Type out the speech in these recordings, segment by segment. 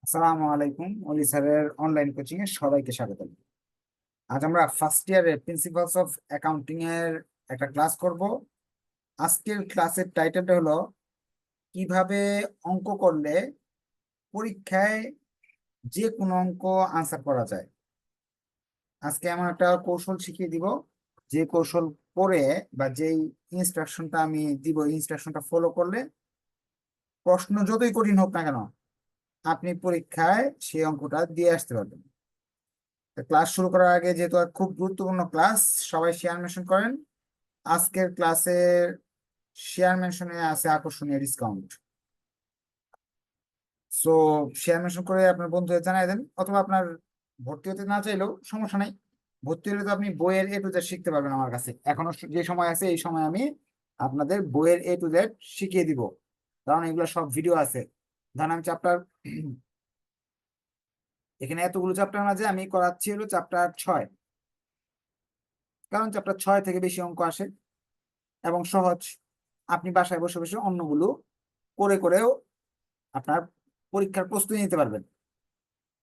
আসসালামু আলাইকুম। অলি স্যারের অনলাইন কোচিং এ সবাইকে স্বাগত। আজ আমরা ফার্স্ট ইয়ারের প্রিন্সিপালস অফ অ্যাকাউন্টিং এর একটা ক্লাস করব। আজকের ক্লাসের টাইটেলটা হলো কিভাবে অঙ্ক করলে পরীক্ষায় যে কোনো অঙ্ক আনসার করা যায়। আজকে এমন একটা কৌশল শিখিয়ে দিব, যে কৌশল করে বা যেই ইনস্ট্রাকশনটা আমি দিব, ইনস্ট্রাকশনটা ফলো করলে প্রশ্ন যতই কঠিন হোক না কেন আপনি পরীক্ষায় সেই অঙ্কটা দিয়ে আসতে পারবেন। ক্লাস শুরু করার আগে, যেহেতু খুব গুরুত্বপূর্ণ ক্লাস, সবাই শেয়ার মেনশন করেন। আজকের ক্লাসের শেয়ার মেনশনে আছে আকর্ষণীয় ডিসকাউন্ট। সো শেয়ার মেনশন করে আপনার বন্ধুদের জানাই দেন, অথবা আপনার ভর্তি হতে না চাইলেও সমস্যা নাই। ভর্তি হলে তো আপনি বইয়ের এ টু জেড শিখতে পারবেন। আমার কাছে এখনো যে সময় আছে, এই সময় আমি আপনাদের বইয়ের এ টু জেড শিখিয়ে দিব, কারণ এগুলো সব ভিডিও আছে। ধরেন আমি চ্যাপ্টার, এখানে এতগুলো চ্যাপ্টার মাঝে আমি করাচ্ছি হলো চ্যাপ্টার 6, কারণ চ্যাপ্টার 6 থেকে বেশি অঙ্ক আসে এবং সহজ। আপনি বাসায় বসে বসে অন্যগুলো করে করেও আপনার পরীক্ষার প্রস্তুতি নিতে পারবেন।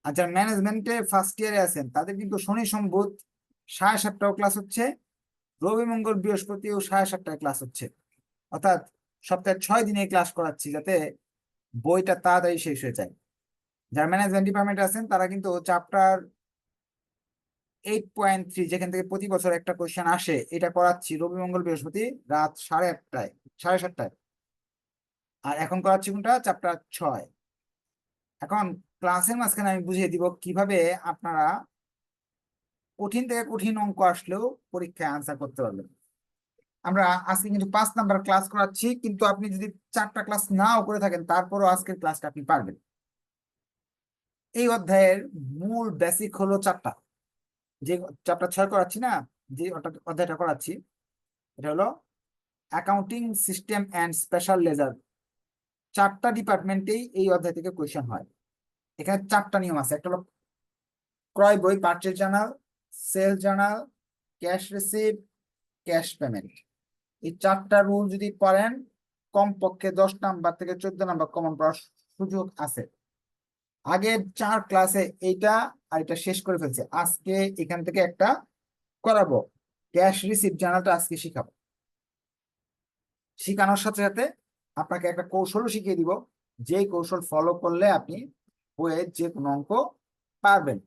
আর যারা ম্যানেজমেন্টে ফার্স্ট ইয়ারে আছেন, তাদের কিন্তু শনি সোম বুধ 7:30টাও ক্লাস হচ্ছে, রবি মঙ্গল বৃহস্পতিও 7:30টায় ক্লাস হচ্ছে। অর্থাৎ সপ্তাহে 6 দিনে ক্লাস করাচ্ছি, যাতে বইটা তাড়াতাড়ি শেষ হয়ে যায়। যারা ম্যানেজমেন্ট ডিপার্টমেন্টে আছেন তারা কিন্তু চ্যাপ্টার 8.3, যেখান থেকে প্রতি বছর একটা কোয়েশ্চেন আসে, এটা করাচ্ছি রবি মঙ্গল বৃহস্পতি রাত 8:30টায়, 7:30টায়। আর এখন করাচ্ছি কোনটা, চ্যাপ্টার 6। এখন ক্লাসের মাঝখানে আমি বুঝিয়ে দিব কিভাবে আপনারা কঠিন থেকে কঠিন অঙ্ক আসলেও পরীক্ষায় আনসার করতে পারবেন। আমরা আজকে কিন্তু 5 নাম্বার ক্লাস করাচ্ছি, কিন্তু আপনি যদি 4টা ক্লাস নাও করে থাকেন, তারপরও আজকের ক্লাসটা আপনি পারবেন। এই অধ্যায়ের মূল বেসিক হলো 4টা। যে চ্যাপ্টার 6 করাচ্ছি না, যে অধ্যায়টা করাচ্ছি, এটা হলো accounting system and special ledger. 4টা ডিপার্টমেন্টেই এই অধ্যায় থেকে কোয়েশ্চেন হয়। এখানে 4টা নিয়ম আছে। একটা হলো ক্রয় বই, purchase journal, sale journal, cash receive, cash payment. এই 4টা রুল যদি পড়েন, কমপক্ষে 10 নাম্বার থেকে 14 নাম্বার কমন পাওয়ার সুযোগ আছে। আগের 4 ক্লাসে এইটা আর এটা শেষ করে ফেলছে, আজকে এখান থেকে একটা করাবো। ক্যাশ রিসিভ জার্নালটা আজকে শিখাবো। শিখানোর সাথে সাথে আপনাকে একটা কৌশলও শিখিয়ে দিব, যে কৌশল ফলো করলে আপনি বইয়ের যে কোনো অঙ্ক পারবেন।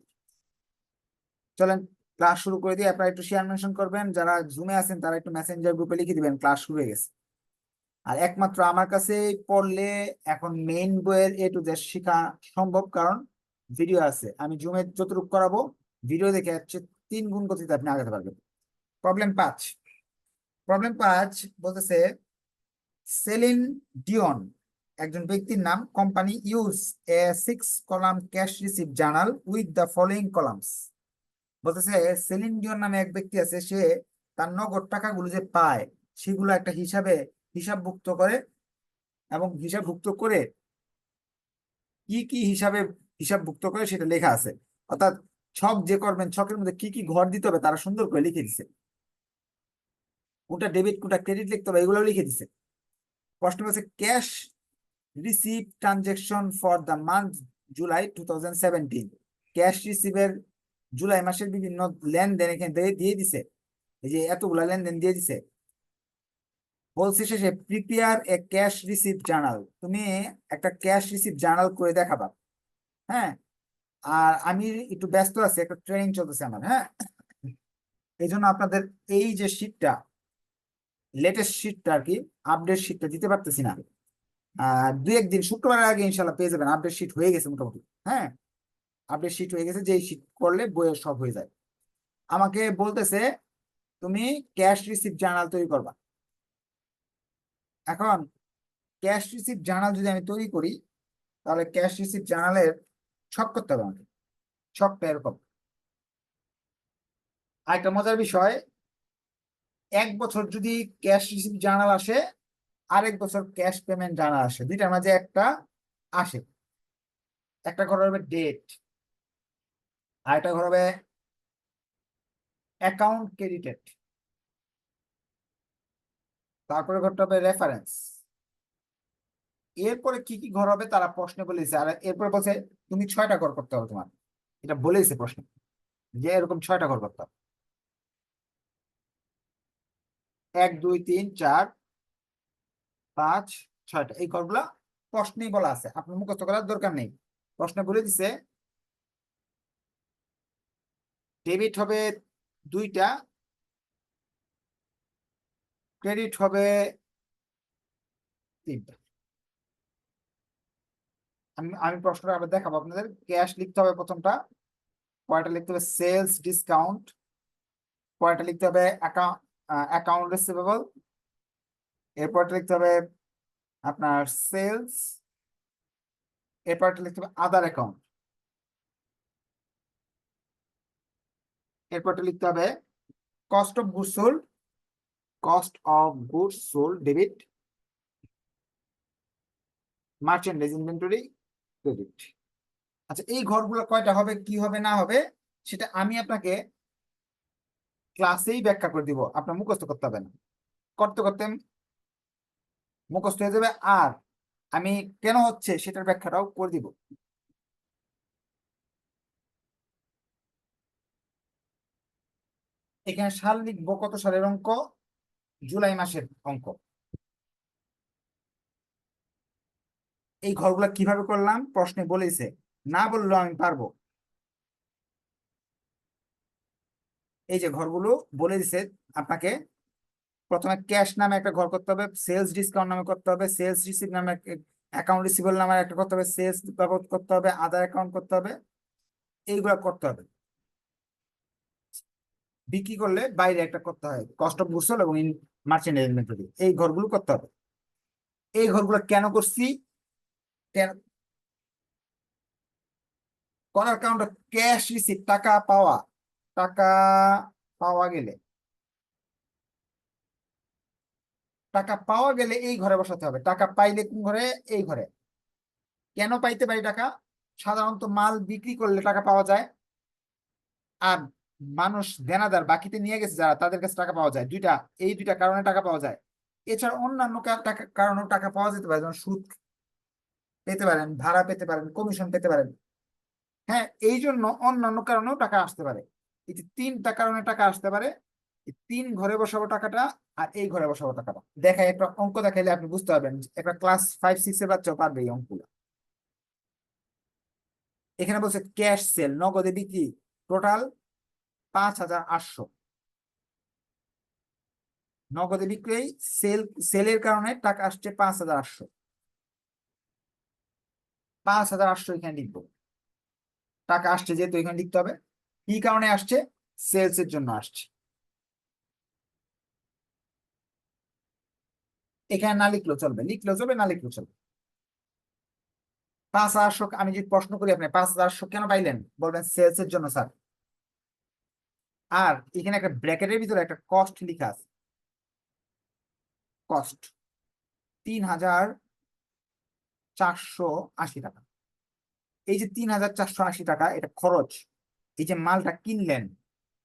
চলেন ক্লাস শুরু করে দিয়ে আপনারা একটু শেয়ার মেনশন করবেন। যারা জুমে আছেন তারা একটু মেসেঞ্জার গ্রুপে লিখে দিবেন ক্লাস শুরু হয়ে গেছে। আর একমাত্র আমার কাছে পড়লে এখন মেইন বইয়ের এ টু জেড শেখা সম্ভব, কারণ ভিডিও আছে। আমি জুমে যতটুকু করাবো, ভিডিও দেখে হচ্ছে 3 গুণ গতিতে আপনি আগাতে পারবেন। প্রবলেম 5। প্রবলেম 5 বলতেছে, সেলিন ডিওন একজন ব্যক্তির নাম। Company use a 6 column cash receive journal with the following columns. বলতেছে সেলিন ডিওন নামে এক ব্যক্তি আছে, সে তার নগদ টাকাগুলো যে পায় সেগুলো একটা হিসাবভুক্ত করে, এবং হিসাবভুক্ত করে কি কি হিসাবভুক্ত করে সেটা লেখা আছে। অর্থাৎ ছক যে করবেন, ছকের মধ্যে কি কি ঘর দিতে হবে তারা সুন্দর করে লিখে দিছে। কোনটা ডেবিট কোনটা ক্রেডিট লিখতে হবে এগুলো লিখে দিছে। প্রশ্ন হচ্ছে, cash receive transaction for the month July 2017। Cash রিসিভের জুলাই মাসের বিভিন্ন লেনদেন এখানে দিয়ে দিছে। এই যে এতগুলা লেনদেন দিয়ে দিছে। বলছে শেষে prepare a cash receive journal. তুমি একটা ক্যাশ রিসিভ জার্নাল করে দেখাবা। হ্যাঁ, আর আমি একটু ব্যস্ত আছি, একটা ট্রেনিং চলতেছে আমার। হ্যাঁ, এই জন্য আপনাদের এই যে শীটটা, লেটেস্ট শীটটা আর কি, আপডেট শীটটা দিতে পারতেছি না। 2-1 দিন, শুক্রবারের আগে ইনশাল্লাহ পেয়ে যাবেন। আপডেট শীট হয়ে গেছে মোটামুটি। হ্যাঁ, আপডেট শীট হয়ে গেছে, যে শীট করলে বইয়ের সব হয়ে যায়। আমাকে বলতেছে তুমি ক্যাশ রিসিভ জার্নাল তৈরি করবা। এখন ক্যাশ রিসিভ জার্নাল যদি আমি তৈরি করি, তাহলে ক্যাশ রিসিভ জার্নালের ছক করতে হবে আমাকে। ছকটা এরকম। আরেকটা মজার বিষয়, 1 বছর যদি ক্যাশ রিসিভ জার্নাল আসে, আরেক বছর ক্যাশ পেমেন্ট জার্নাল আসে, দুইটার মাঝে একটা আসে। একটা ঘর হবে ডেট, আর একটা ঘর হবে অ্যাকাউন্ট ক্রেডিটেড, তারপরে ঘরটা হবে রেফারেন্স, এরপরে কি কি ঘর হবে তারা প্রশ্নে বলেছে, আর এরপরে বলছে তুমি 6টা ঘর করতে হবে তোমার, এটা বলেছে প্রশ্ন যে এরকম 6টা ঘর করতে হবে। 1 2 3 4 5 6টা এই ঘরগুলা প্রশ্নেই বলা আছে, আপনার মুখস্থ করার দরকার নেই। প্রশ্নে বলে দিছে ডেবিট হবে 2টা, ক্রেডিট হবে 3টা। আমি আমি প্রশ্নটা আবার দেখাবো আপনাদের। ক্যাশ লিখতে হবে প্রথমটা, পরেরটা লিখতে হবে সেলস ডিসকাউন্ট, পরেরটা লিখতে হবে অ্যাকাউন্ট রিসিভেবল, এরপরটা লিখতে হবে আপনার সেলস, এরপরটা লিখতে হবে আদার অ্যাকাউন্ট, এরপরটা লিখতে হবে cost of goods sold, cost of goods sold debit, merchandise inventory credit. আচ্ছা এই ঘরগুলো কয়টা হবে, কি হবে না হবে সেটা আমি আপনাকে ক্লাসেই ব্যাখ্যা করে দিব, আপনার মুখস্থ করতে হবে না, করতে করতে মুখস্থ হয়ে যাবে। আর আমি কেন হচ্ছে সেটার ব্যাখ্যাটাও করে দিব। এখানে সাল লিখবো, কত সালের অঙ্ক, জুলাই মাসের অঙ্ক। এই ঘরগুলো কিভাবে করলাম প্রশ্নে বলেছে, না বললেও আমি পারবো। এই যে ঘরগুলো বলে দিছে আপনাকে, প্রথমে ক্যাশ নামে একটা ঘর করতে হবে, সেলস ডিসকাউন্ট নামে করতে হবে, সেলস রিসিভ নামে অ্যাকাউন্ট রিসিভেবল নামে একটা করতে হবে, সেলস বাবদ করতে হবে, আদার অ্যাকাউন্ট করতে হবে, এইগুলা করতে হবে। বিক্রি করলে বাইরে একটা করতে হয় কস্ট অফ গুডস সোল্ড এবং মার্চেন্ডাইজ ইনভেন্টরি, এই ঘরগুলো করতে হবে। এই ঘরগুলো কেন করছি, কেন করার কারণটা ক্যাশ রিসিভ, টাকা পাওয়া, টাকা পাওয়া গেলে, টাকা পাওয়া গেলে এই ঘরে বসাতে হবে, টাকা পাইলে কোন ঘরে, এই ঘরে। কেন পাইতে পারি টাকা, সাধারণত মাল বিক্রি করলে টাকা পাওয়া যায়, আর মানুষ দেনাদার বাকিতে নিয়ে গেছে যারা, তাদের কাছে টাকা পাওয়া যায়, এই দুইটা কারণে টাকা পাওয়া যায়। এছাড়া অন্যান্য কারণেও টাকা পাওয়া যেতে পারে, যেমন সুদ পেতে পারেন, ভাড়া পেতে পারেন, কমিশন পেতে পারেন। হ্যাঁ, এই জন্য অন্যান্য কারণেও টাকা আসতে পারে। এই যে 3টা কারণে টাকা আসতে পারে, এই 3 ঘরে বসাবো টাকাটা, আর এই ঘরে বসাবো টাকাটা। দেখাই একটা অঙ্ক দেখাইলে আপনি বুঝতে পারবেন, একটা ক্লাস 5 6 এর বাচ্চাও পারবে এই অঙ্কগুলো। এখানে বলছে ক্যাশ সেল, নগদে বিক্রি, টোটাল 5,800। নগদে বিক্রি, সেলের কারণে টাকা আসছে 5,800। 5,800 এখানে লিখবো, টাকা আসছে যেহেতু এখানে লিখতে হবে। কি কারণে আসছে, সেলস এর জন্য আসছে। এখানে না লিখলেও চলবে, লিখলেও চলবে, না লিখলেও চলবে। 5,800 আমি যদি প্রশ্ন করি আপনি 5,800 কেন পাইলেন, বলবেন সেলস এর জন্য স্যার। আর এখানে একটা ব্র্যাকেটের ভিতরে একটা কস্ট লেখা আছে, কস্ট 3,480 টাকা। এই যে 3,480 টাকা এটা খরচ। এই যে মালটা কিনলেন,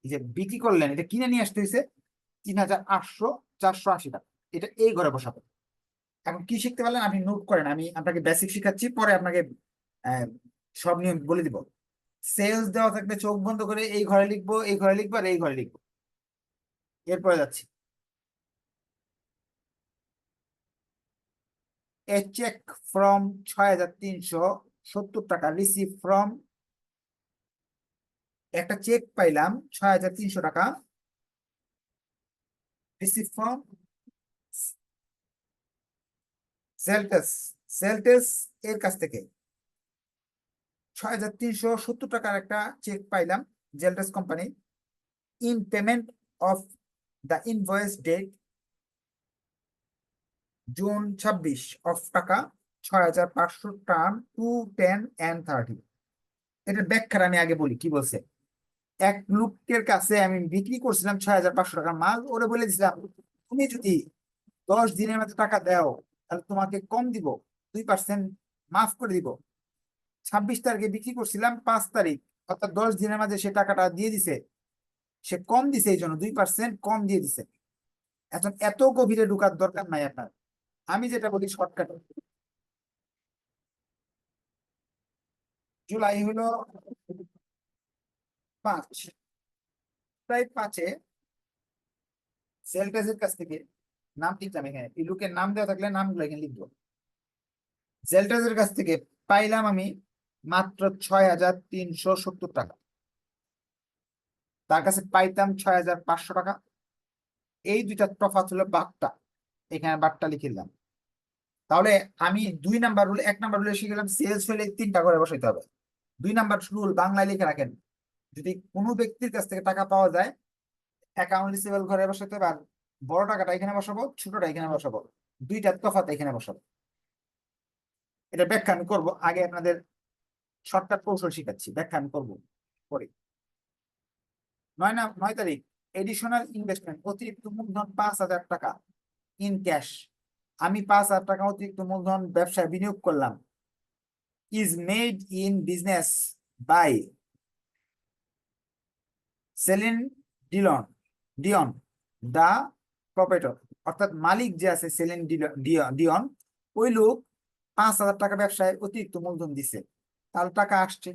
এই যে বিক্রি করলেন, এটা কিনে নিয়ে আসতে হয়েছে 3,800 480 টাকা। এটা এই ঘরে বসাবো। এখন কি শিখতে পারলেন, আপনি নোট করেন, আমি আপনাকে বেসিক শিখাচ্ছি, পরে আপনাকে আহ, সব নিয়ম বলে দিব। সেলস দেওয়া থাকলে চোখ বন্ধ করে এই ঘরে লিখবো, এই ঘরে লিখবো, আর এই ঘরে লিখবো। এরপরে যাচ্ছি, এ চেক ফ্রম 6,370 টাকা রিসিভ ফ্রম, একটা চেক পাইলাম 6,300 টাকা, রিসিভ ফ্রম সেলটেস, সেলটেস এর কাছ থেকে 6,370 টাকার একটা চেক পাইলাম, জেলটেস company, in payment of the invoice date June 26 of টাকা 6,500 টার্ম 2 10 and 30। এটার ব্যাখ্যাটা আমি আগে বলি কি বলছে। এক লোকের কাছে আমি বিক্রি করছিলাম 6,500 টাকার মাল, ওরে বলে দিছিলাম তুমি যদি 10 দিনের মধ্যে টাকা দাও তাহলে তোমাকে কম দিব, 2% মাফ করে দিব। 26 তারিখে বিক্রি করছিলাম, 5 তারিখ অর্থাৎ 10 দিনের মাঝে সে টাকাটা দিয়ে দিছে, সে কম দিছে, এই জন্য 2% কম দিয়ে দিছে। এখন এত গভীরে ঢুকার দরকার নাই আপনার, আমি যেটা বলি শর্টকাট, জুলাই হলো 5, জুলাই 5-এ সেলটেজের কাছ থেকে নাম লিখলাম, এখানে এই লোকের নাম দেওয়া থাকলে নামগুলো এখানে লিখবো। সেলটেজের কাছ থেকে পাইলাম আমি মাত্র 6,370 টাকা, তার কাছে পাইতাম 6,500 টাকা। এই দুইটা তফাৎ হলো বাট্টা, এখানে বাট্টা লিখে দিলাম। তাহলে আমি 2 নাম্বার রুল, 1 নাম্বার রুলে শিখে গেলাম সেলস হলে 3টা ঘরে বসাইতে হবে। 2 নাম্বার রুল বাংলায় লিখে রাখেন, যদি কোনো ব্যক্তির কাছ থেকে টাকা পাওয়া যায় অ্যাকাউন্ট রিসিভেবল ঘরে বসাতে হবে, আর বড় টাকাটা এখানে বসাবো, ছোটটা এখানে বসাবো, দুইটা তফাৎ এখানে বসাবো। এটা ব্যাখ্যা আমি করবো, আগে আপনাদের শর্টকাট কৌশল শিখাচ্ছি, ব্যাখ্যা আমি করবো পরে। 9 তারিখ, এডিশনাল ইনভেস্টমেন্ট, অতিরিক্ত মূলধন 5,000 টাকা ইন ক্যাশ। আমি 5,000 টাকা অতিরিক্ত মূলধন ব্যবসায় বিনিয়োগ করলাম। Is made in business by selling ডিয়ন দা প্রপারেটর, অর্থাৎ মালিক যে আছে সেলিন ডিয়ন, ওই লোক 5,000 টাকা ব্যবসায় অতিরিক্ত মূলধন দিছে। তাহলে টাকা আসছে,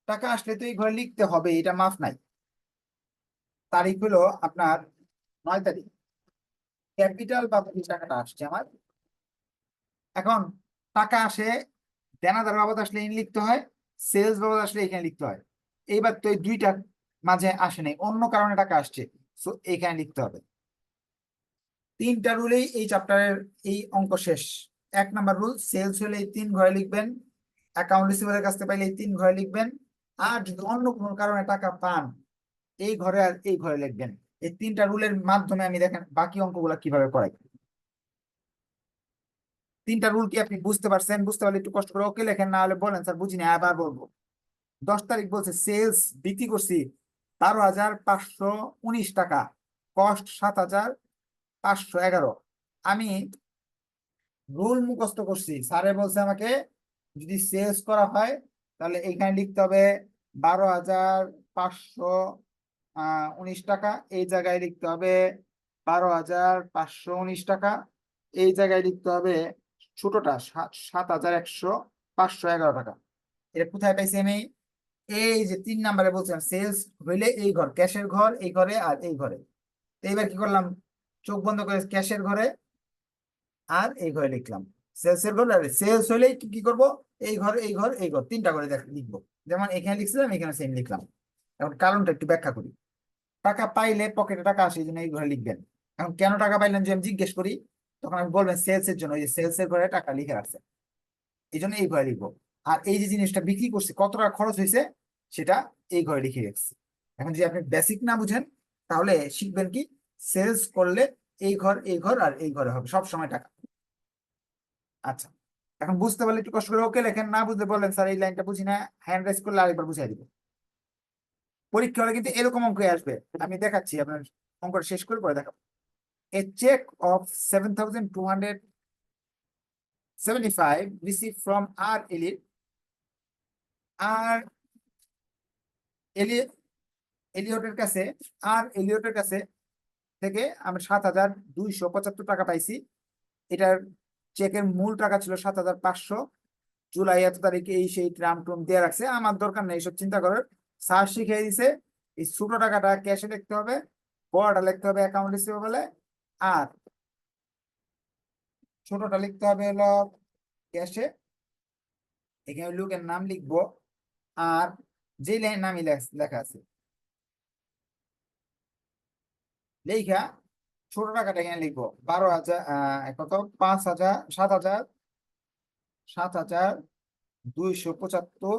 টাকা আসলে তো এই ঘরে লিখতে হবে, এটা মাফ নাই। তারিখ হলো আপনার 9 তারিখ, ক্যাপিটাল বা টাকাটা আসছে আমার। এখন টাকা আসে, দেনাদার বাবদ আসলে এখানে লিখতে হয়, সেলস বাবদ আসলে এখানে লিখতে হয়। এইবার তো এই দুইটা মাঝে আসে নাই, অন্য কারণে টাকা আসছে, সো এখানে লিখতে হবে। 3টা রুলেই এই চ্যাপ্টারের এই অঙ্ক শেষ। 1 নাম্বার রুল, সেলস হলে এই 3 ঘরে লিখবেন, অ্যাকাউন্ট রিসিভারের কাছ থেকে পাইলে এই 3 ঘরে লিখবেন, আর যদি অন্য কোনো কারণে টাকা পান এই ঘরে আর এই ঘরে লিখবেন। এই 3টা রুলের মাধ্যমে আমি দেখেন বাকি অঙ্কগুলো কিভাবে করাই। 3টা রুল কি আপনি বুঝতে পারছেন? বুঝতে পারলে একটু কষ্ট করে ওকে লেখেন, না হলে বলেন স্যার বুঝিনি, আবার বলবো। 10 তারিখ বলছে সেলস বিক্রি করছি 12,519 টাকা, কস্ট 7,511। আমি রুল মুখস্থ করছি, স্যারে বলছে আমাকে যদি সেলস করা হয় তাহলে এখানে লিখতে হবে 12,519 টাকা, এই জায়গায় লিখতে হবে 12,519 টাকা, এই জায়গায় লিখতে হবে ছোটটা 7,511 টাকা। এটা কোথায় পাইছি আমি? এই যে 3 নাম্বারে বলছিলাম সেলস হইলে এই ঘর, ক্যাশের ঘর এই ঘরে আর এই ঘরে। তো এইবার কি করলাম, চোখ বন্ধ করে ক্যাশের ঘরে আর এই ঘরে লিখলাম, সেলস এর ঘর। আর সেলস হলে কি কি করবো, এই ঘর এই ঘর এই ঘর 3টা করে লিখবো, যেমন এখানে লিখছিলাম এখানে সেম লিখলাম। এখন কারণটা একটু ব্যাখ্যা করি। টাকা পাইলে পকেটে টাকা আসে, এই জন্য এই ঘরে লিখবেন। এখন কেন টাকা পাইলেন যে আমি জিজ্ঞেস করি, তখন আমি বলবেন সেলস এর জন্য, ওই যে সেলস এর ঘরে টাকা লিখে রাখছে, এই জন্য এই ঘরে লিখবো। আর এই যে জিনিসটা বিক্রি করছে কত টাকা খরচ হয়েছে সেটা এই ঘরে লিখে রাখছি। এখন যদি আপনি বেসিক না বুঝেন তাহলে শিখবেন কি, সেলস করলে এই ঘর এই ঘর আর এই ঘরে হবে সব সময় টাকা। আচ্ছা, এখন বুঝতে পারলে একটু কষ্ট করে ওকে লেখেন, না বুঝতে বললেন স্যার এই লাইনটা বুঝি না, হ্যান্ড রাইজ করলে আরেকবার বুঝাই দিব। পরীক্ষা হলে কিন্তু এরকম অঙ্ক আসবে, আমি দেখাচ্ছি আপনার, অঙ্কটা শেষ করে পরে দেখাবো। এ চেক অফ 7,275 received from আর এলিয়টের কাছে, এলিয়টের কাছে থেকে আমি 7,275 টাকা পাইছি। এটার চেকের মূল টাকা ছিল 7,500। জুলাই এত তারিখে এই সেই ট্রাম টুম দিয়ে রাখছে, আমার দরকার নেই এইসব চিন্তা করার। স্যার শিখিয়ে দিছে এই ছোট টাকাটা ক্যাশে লিখতে হবে, বড়টা লিখতে হবে অ্যাকাউন্ট রিসিভেবলে, আর ছোটটা লিখতে হবে হলো ক্যাশে। এখানে লোকের নাম লিখবো, আর যে নামই লেখা আছে লেখা, ছোট টাকাটা এখানে লিখবো 12,000, কত 5,000, 7,275।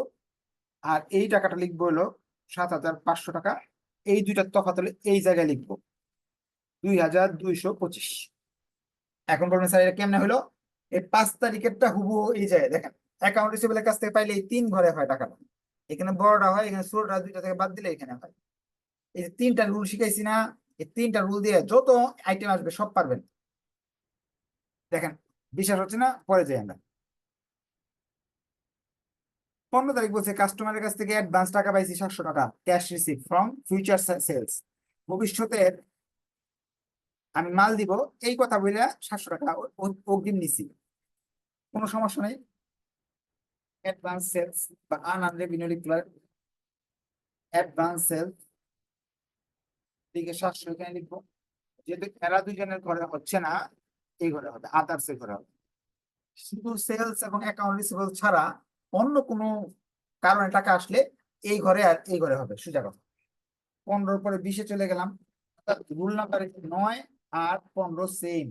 আর এই টাকাটা লিখবো হলো 7,500 টাকা। এই দুইটার তফাৎ হলো এই জায়গায় লিখবো 2,225। এখন বলবেন স্যার এটা কেমনে হলো? এই 5 তারিখেরটা হুবহু এই জায়গায় দেখেন, অ্যাকাউন্ট রিসিভেবলের কাছ থেকে পাইলে এই 3 ঘরে হয় টাকাটা, এখানে বড়টা হয়, এখানে ছোটটা, দুইটা থেকে বাদ দিলে এখানে হয়। এই যে 3টা রুল শিখাইছি না, এই 3টা রুল দিয়ে যত আইটেম আসবে সব পারবেন। দেখেন বিশ্বাস হচ্ছে না, পরে যাই আমরা। 15 তারিখ বলছে কাস্টমারের কাছ থেকে অ্যাডভান্স টাকা পাইছি 700 টাকা, cash receive from future sales. ভবিষ্যতের আমি মাল দিব এই কথা বলে 700 টাকা অগ্রিম নিছি, কোনো সমস্যা নেই। অ্যাডভান্স সেলস বা আনআর্নড রেভিনিউ লিখতে পারেন। অ্যাডভান্স সেলস দিকে 700 এখানে লিখবো, যেহেতু এরা দুজনের ঘরে হচ্ছে না, এই ঘরে হবে, আদার্স এর ঘরে হবে। শুধু সেলস এবং অ্যাকাউন্ট রিসিভেবল ছাড়া অন্য কোনো কারণে টাকা আসলে এই ঘরে আর এই ঘরে হবে, সোজা কথা। 15 পরে 20-এ চলে গেলাম, রুল নাম্বার 9 আর 15 সেম,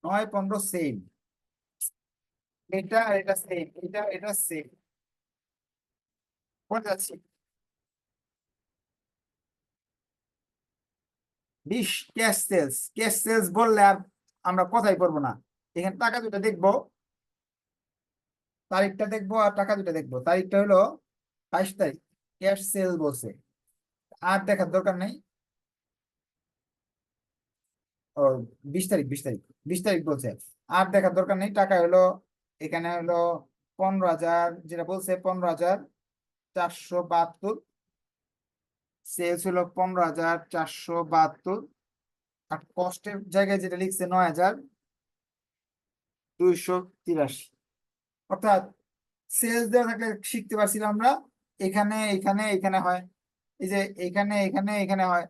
9 15 সেম, এটা আর এটা সেম, এটা এটা সেম। পড়ে যাচ্ছি। 20 ক্যাশ সেলস, ক্যাশ সেলস বললে আর আমরা কথাই পড়বো না। এখানে টাকা দুটো দেখবো, তারিখটা দেখবো আর টাকা দুটো দেখবো। তারিখটা হলো 22 তারিখ, ক্যাশ সেল বলছে, আর দেখার দরকার নেই। ও 20 তারিখ, 20 তারিখ, 20 তারিখ বলছে, আর দেখার দরকার নেই। টাকা হলো এখানে হলো 15,000, যেটা বলছে 15,472, সেলস হলো 15,472, আর কষ্টের জায়গায় যেটা লিখছে 9,283। অর্থাৎ সেলস দেওয়া থাকলে শিখতে পারছিলাম আমরা, এখানে এখানে এখানে হয়, এই যে এখানে এখানে এখানে হয়,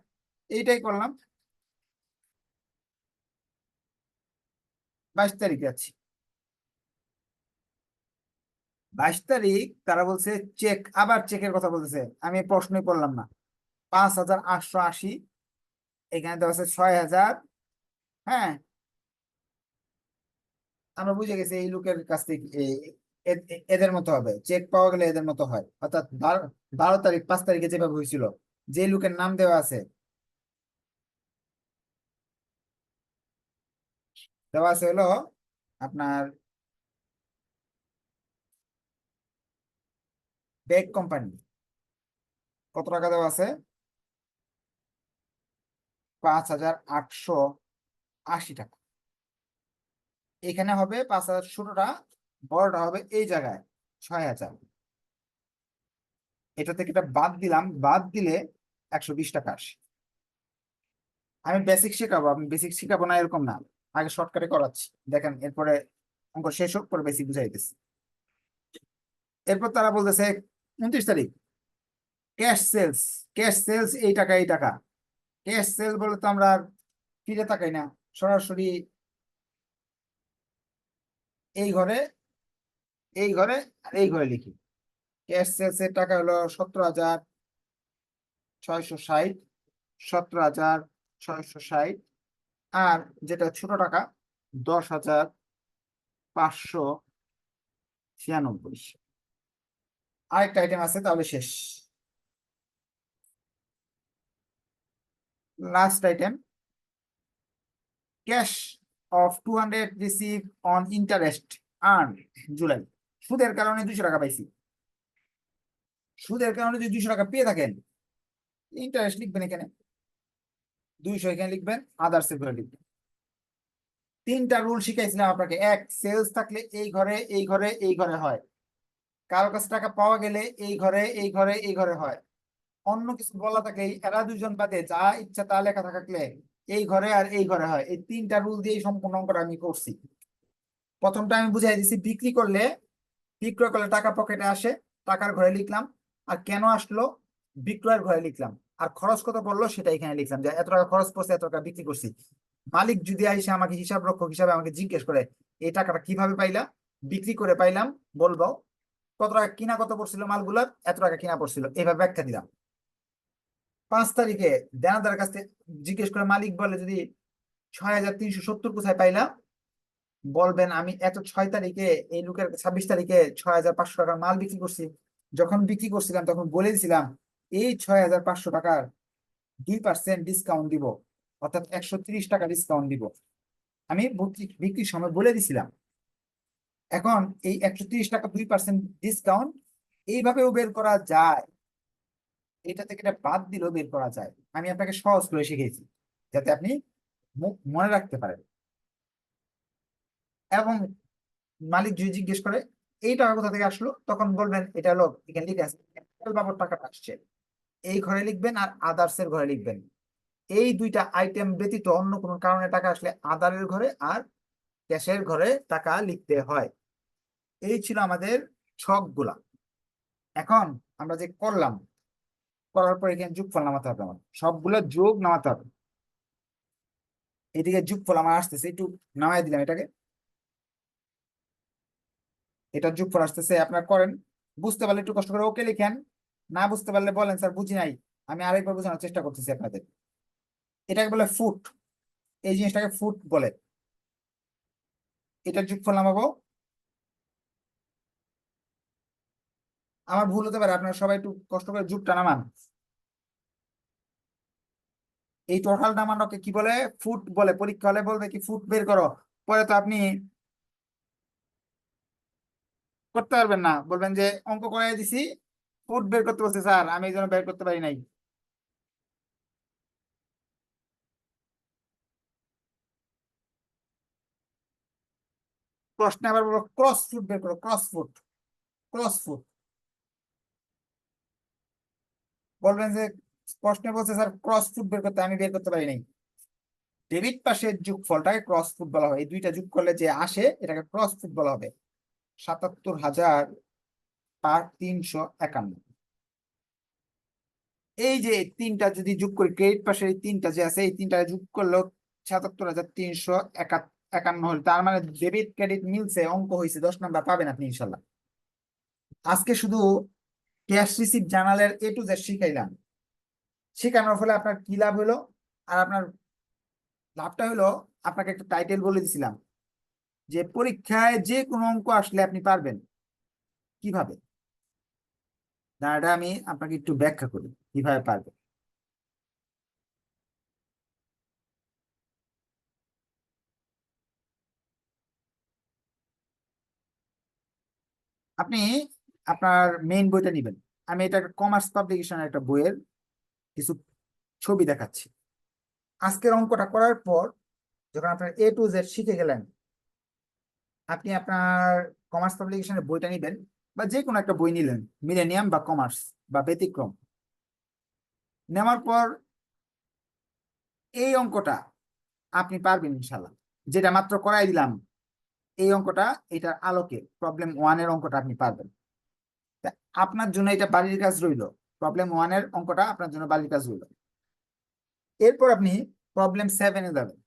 এইটাই করলাম। 22 তারিখ যাচ্ছি। 22 তারিখ তারা বলছে চেক, আবার চেকের কথা বলতেছে, আমি প্রশ্নই করলাম না। 5,880, এখানে দেওয়া আছে 6,000। হ্যাঁ, আমরা বুঝে গেছি এই লোকের কাছ থেকে এদের মতো হবে, চেক পাওয়া গেলে এদের মতো হয়। অর্থাৎ 12 তারিখ 5 তারিখে যেভাবে হয়েছিল, যে লোকের নাম দেওয়া আছে, দেওয়া আছে হলো আপনার ব্যাগ কোম্পানি, কত টাকা দেওয়া আছে? 5,880 টাকা। এখানে হবে 5,000, ছোটটা, বড়টা হবে এই জায়গায় 6,000। এটা থেকে এটা বাদ দিলাম, বাদ দিলে 120 টাকা আসে। আমি বেসিক শেখাবো, আমি বেসিক শেখাবো না এরকম না, আগে শর্টকাটে করাচ্ছি, দেখেন এরপরে অঙ্ক শেষ হোক, পরে বেসিক বুঝাইতেছি। এরপর তারা বলতেছে 29 তারিখ ক্যাশ সেলস, ক্যাশ সেলস এই টাকা এই টাকা। ক্যাশ সেল বলে তো আমরা আর ফিরে তাকাই না, সরাসরি এই ঘরে, এই ঘরে আর এই ঘরে লিখি। ক্যাশ সেলস এর টাকা হলো 17,660, 17,660, আর যেটা ছোট টাকা 10,596। আরেকটা আইটেম আছে, তাহলে শেষ। Last item, cash of 200 receive on interest earn July. সুদের কারণে 200 টাকা পাইছি। সুদের কারণে যদি 200 টাকা পেয়ে থাকেন, ইন্টারেস্ট লিখবেন এখানে, 200 এখানে লিখবেন, আদার্স এর ঘরে লিখবেন। 3টা রুল শিখাইছিলাম আপনাকে। এক, সেলস থাকলে এই ঘরে এই ঘরে এই ঘরে হয়, কারো কাছে টাকা পাওয়া গেলে এই ঘরে এই ঘরে এই ঘরে হয়। অন্য কিছু বলা থাকলে এরা দুজন বাদে যা ইচ্ছা তা লেখা থাকলে এই ঘরে আর এই ঘরে হয়। এই 3টা রুল দিয়ে সম্পূর্ণ অঙ্কটা আমি করছি। প্রথমটা আমি বুঝাই দিছি, বিক্রি করলে, বিক্রয় করলে টাকা পকেটে আসে, টাকার ঘরে লিখলাম। আর কেন আসলো, বিক্রয়ের ঘরে লিখলাম। আর খরচ কত পড়লো সেটা এখানে লিখলাম, যে এত টাকা খরচ পড়ছে, এত টাকা বিক্রি করছি। মালিক যদি আইসে আমাকে হিসাব রক্ষক হিসাবে আমাকে জিজ্ঞেস করে এই টাকাটা কিভাবে পাইলা, বিক্রি করে পাইলাম, বলবো কত টাকা কিনা, কত পড়ছিল মালগুলার, এত টাকা কিনা পড়ছিল, এইভাবে ব্যাখ্যা দিলাম। 5 তারিখে দেনাদারের কাছে জিজ্ঞেস করে মালিক বলে যদি 6,370 কোথায় পাইলাম, বলবেন আমি এত 6 তারিখে এই লোকের 26 তারিখে 6,500 টাকার মাল বিক্রি করছি। যখন বিক্রি করছিলাম তখন বলেছিলাম এই 6,500 টাকার 2% ডিসকাউন্ট দিব, অর্থাৎ 130 টাকা ডিসকাউন্ট দিব। আমি বিক্রির সময় বলে দিছিলাম। এখন এই 130 টাকা 2% ডিসকাউন্ট এইভাবেও বের করা যায়, এটা থেকে এটা বাদ দিলেও বের করা যায়। আমি আপনাকে সহজ করে শিখেছি যাতে আপনি মনে রাখতে পারেন। এবং মালিক যদি জিজ্ঞেস করে এই টাকা কোথা থেকে আসলো, তখন বলবেন এটা হলো এখানে লিখে আছে, বাবদ টাকাটা আসছে, এই ঘরে লিখবেন আর আদার্স এর ঘরে লিখবেন। এই 2টা আইটেম ব্যতীত অন্য কোনো কারণে টাকা আসলে আদারের ঘরে আর ক্যাশের ঘরে টাকা লিখতে হয়। এই ছিল আমাদের ছকগুলা। এখন আমরা যে করলাম, করার পর এখানে যোগফল নামাতে হবে, আমার সবগুলো যোগ নামাতে হবে। এদিকে যোগফল আমার আসতেছে, একটু নামাই দিলাম এটাকে, এটা যোগফল আসতেছে, আপনারা করেন। বুঝতে পারলে একটু কষ্ট করে ওকে লিখেন, না বুঝতে পারলে বলেন স্যার বুঝি নাই। আমি আরেকবার বোঝানোর চেষ্টা করতেছি আপনাদের। এটাকে বলে ফুট, এই জিনিসটাকে ফুট বলে। এটার যোগফল নামাবো, আমার ভুল হতে পারে, আপনারা সবাই একটু কষ্ট করে যোগটা নামান। এই টোটাল নামানোকে কি বলে? ফুট বলে। পরীক্ষা হলে বলবে কি ফুট বের করো, পরে তো আপনি করতে পারবেন না, বলবেন যে অঙ্ক করাই দিছি, ফুট বের করতে বলছে স্যার, আমি এই জন্য বের করতে পারি নাই। প্রশ্নে আবার বলবো ক্রস ফুট বের করো, ক্রস ফুট, ক্রস ফুট। বলবেন যে প্রশ্নে বলছে স্যার ক্রস ফুট বের করতে, আমি বের করতে পারি নাই। ডেবিট পাশের যোগফলটাকে ক্রস ফুট বলা হয়, এই দুইটা যোগ করলে যে আসে এটাকে ক্রস ফুট বলা হবে। 77,351। এই যে তিনটা যদি যোগ করি, ক্রেডিট পাশের এই তিনটা যে আছে, এই তিনটা যোগ করলেও 77,351 হল। তার মানে ডেবিট ক্রেডিট মিলছে, অঙ্ক হয়েছে, 10 নম্বর পাবেন আপনি ইনশাল্লাহ। আজকে শুধু ক্যাশ রিসিপ্ট জার্নালের A to Z শিখাইলাম। শেখানোর ফলে আপনার কি লাভ হলো? আর আপনার লাভটা হলো, আপনাকে একটা টাইটেল বলে দিছিলাম যে পরীক্ষায় যে কোনো অঙ্ক আসলে আপনি পারবেন। কিভাবে? এটা আমি আপনাকে একটু ব্যাখ্যা করি কিভাবে পারবেন। আপনি আপনার মেইন বইটা নিবেন। আমি এটা কমার্স পাবলিকেশনের একটা বইয়ের কিছু ছবি দেখাচ্ছি। আজকের অঙ্কটা করার পর যখন আপনার A to Z শিখে গেলেন, আপনি আপনার কমার্স পাবলিকেশনের বইটা নিবেন, বা যে কোনো একটা বই নিলেন, মিলেনিয়াম বা কমার্স বা ব্যতিক্রম। নেওয়ার পর এই অঙ্কটা আপনি পারবেন ইনশাল্লাহ, যেটা মাত্র করাই দিলাম। এই অঙ্কটা, এটার আলোকে প্রবলেম 1 এর অঙ্কটা আপনি পারবেন। তা আপনার জন্য এটা বাড়ির কাজ রইল, প্রবলেম 1 এর অঙ্কটা আপনার জন্য বাড়ির কাজ রইল। এরপর আপনি প্রবলেম 7-এ যাবেন।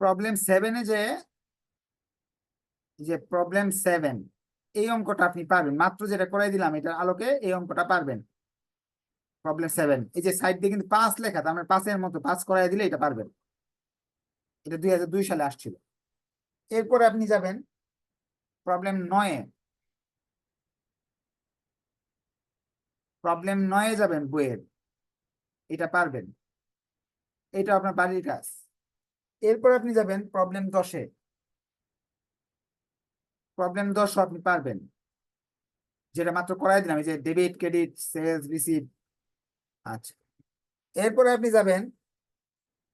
প্রবলেম 7-এ যে, প্রবলেম 7, এই অঙ্কটা আপনি পারবেন, মাত্র যেটা করাই দিলাম এটার আলোকে এই অঙ্কটা পারবেন। প্রবলেম 7, এই যে সাইড দিয়ে কিন্তু 5 লেখা, তার মানে 5-এর মতো 5 করাই দিলে এটা পারবেন। এটা 2002 সালে আসছিল। এরপরে আপনি যাবেন প্রবলেম 9-এ। প্রবলেম 9-এ যাবেন বইয়ের, এটা পারবেন, এটা আপনার বাড়ির কাজ। এরপর আপনি যাবেন প্রবলেম 10-এ। প্রবলেম 10ও আপনি পারবেন, যেটা মাত্র করাই দিলাম, এই যে ডেবিট ক্রেডিট সেলস রিসিভ। আচ্ছা, এরপরে আপনি যাবেন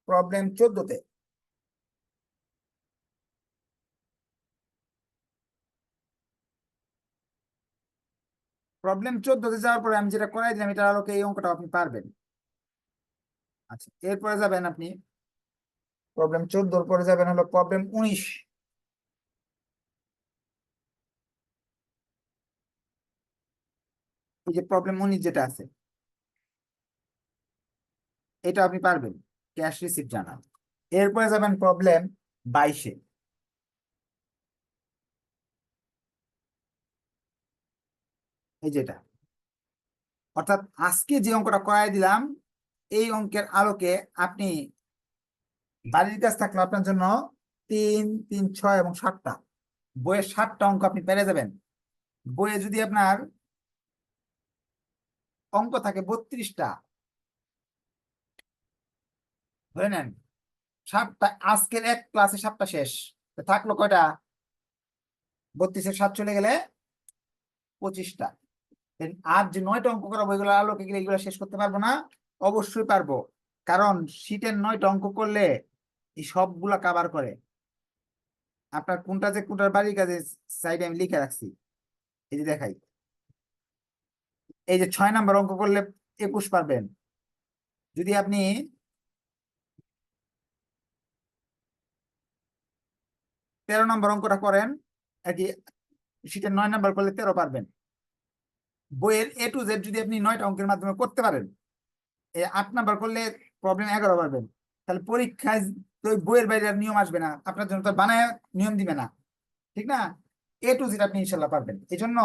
প্রবলেম 14-তে। প্রবলেম 14-তে যাওয়ার পরে আমি যেটা করাই দিলাম এটার আলোকে এই অঙ্কটা আপনি পারবেন। আচ্ছা, এরপরে যাবেন আপনি প্রবলেম 14-র পরে যাবেন হলো প্রবলেম 19। এই যে প্রবলেম 19 যেটা আছে, এটা আপনি পারবেন, ক্যাশ রিসিপ্ট জানান। এরপরে যাবেন প্রবলেম 22-এ। এই যেটা, অর্থাৎ আজকে যে অঙ্কটা করাই দিলাম, এই অঙ্কের আলোকে আপনি বাড়ির কাজ থাকলো আপনার জন্য 3, 3, 6 এবং 7টা, বইয়ের 7টা অঙ্ক আপনি পেরে যাবেন। বইয়ে যদি আপনার অঙ্ক থাকে 32টা, ধরে নেন 7টা, আজকের এক ক্লাসে 7টা শেষ, তো থাকলো কয়টা? 32-এর 7 চলে গেলে 25টা। আর যে 9টা অঙ্ক করা বইগুলো আলোকে গেলে এগুলো শেষ করতে পারবো না? অবশ্যই পারবো, কারণ শীটের 9টা অঙ্ক করলে এই সবগুলা কাভার করে। আপনার কোনটা যে কোনটার বাড়ির কাজে সাইডে আমি লিখে রাখছি, এই যে দেখাই। এই যে 6 নাম্বার অঙ্ক করলে 21 পারবেন। যদি আপনি 13 নম্বর অঙ্কটা করেন আর কি, সেটা 9 নাম্বার করলে 13 পারবেন। বইয়ের A to Z যদি আপনি 9টা অঙ্কের মাধ্যমে করতে পারেন, 8 নাম্বার করলে প্রবলেম 11 পারবেন। তাহলে পরীক্ষায় তো ওই বইয়ের বাইরে আর নিয়ম আসবে না, আপনার জন্য তো বানায় নিয়ম দিবে না, ঠিক না? A to Z আপনি ইনশাল্লাহ পারবেন। এই জন্য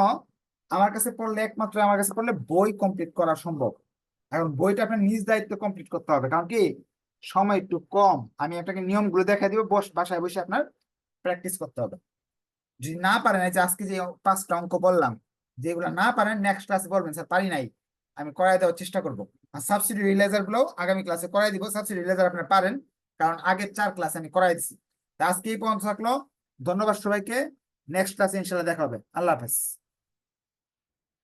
আমার কাছে পড়লে, একমাত্র আমার কাছে পড়লে বই কমপ্লিট করা সম্ভব। এখন বইটা আপনার নিজ দায়িত্ব কমপ্লিট করতে হবে, কারণ কি সময় একটু কম। আমি আপনাকে নিয়মগুলো দেখা দিব, বাসায় বসে আপনার প্র্যাকটিস করতে হবে। যদি না পারেন, এই যে আজকে যে 5টা অঙ্ক বললাম, যেগুলো না পারেন নেক্সট ক্লাসে বলবেন স্যার পারি নাই, আমি করাই দেওয়ার চেষ্টা করব। আর সাবসিডি রিলেজার গুলো আগামী ক্লাসে করাই দিব। সাবসিডি রিলেজার আপনারা পারেন, কারণ আগের 4 ক্লাসে আমি করাই দিচ্ছি। আজকে এই পর্যন্ত থাকলো। ধন্যবাদ সবাইকে। নেক্সট ক্লাসে ইনশাল্লাহ দেখা হবে। আল্লাহ হাফেজ।